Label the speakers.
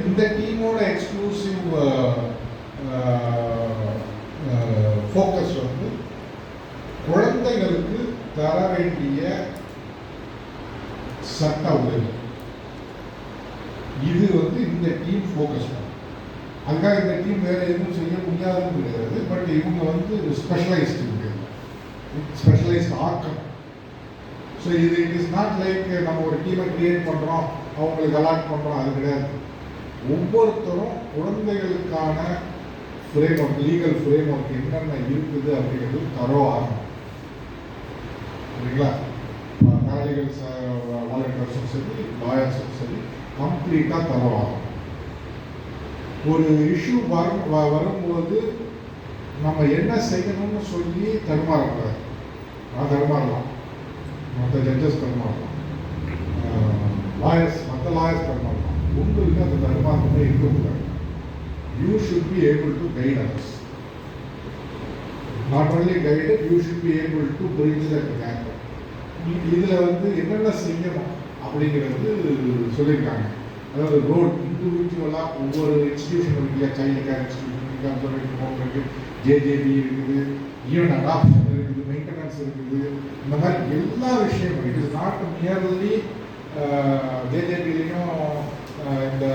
Speaker 1: இந்த டீமோட exclusive focus வந்து குழந்தைகளுக்கு தர வேண்டிய சட்ட உதவி. இது வந்து இந்த டீம் ஃபோக்கஸ் பண்ணும். அதுக்காக இந்த டீம் வேற எதுவும் செய்ய முடியாதுன்னு கிடையாது. பட் இவங்க வந்து ஸ்பெஷலைஸ்டு கிடையாது, ஸ்பெஷலைஸ்ட் ஆக்கம். ஸோ இது இட் இஸ் நாட் லைக் நம்ம ஒரு டீமை கிரியேட் பண்ணுறோம், அவங்களுக்கு அலாட் பண்ணுறோம், அது கிடையாது. ஒவ்வொருத்தரும் குழந்தைகளுக்கான frame work, legal frame work என்னென்ன இருக்குது அப்படிங்கிறது தரோ ஆகணும். சரிங்களா? பேராலீகல் வாலண்டியர்ஸும் சரி, லாயர்ஸும் சரி, கம்ப்ளீட்டாக தரோ ஆகணும். ஒரு இஷ்யூ வரும்போது நம்ம என்ன செய்யணும்னு சொல்லி தடுமாறக்கூடாது. நான் தடுமாறலாம், மற்ற ஜட்ஜஸ் தடுமாறலாம், மற்ற லாயர்ஸ் தடுமாறலாம். உங்களுக்கு அந்த தடுமாற்றமே இருக்கக்கூடாது. You should be able to guide others. Not only guided, you should be able to bridge that gap. இதில் வந்து என்னென்ன செய்யணும் அப்படிங்கிறது சொல்லியிருக்காங்க. அதாவது ரோல் இண்டிவிஜுவலாக ஒவ்வொரு இன்ஸ்டிடியூஷன் இருக்கு. சைல்டு கேர் இன்ஸ்டிடியூஷன், ஹோம் இருக்குது, ஜேஜேபி இருக்குது, ஈவன் அடாப்ஷன் இருக்குது, மெயின்டெனன்ஸ் இருக்குது. இந்த மாதிரி எல்லா விஷயமும் இட் இஸ் நாட் நியர்லி ஜேஜேபிலையும் இந்த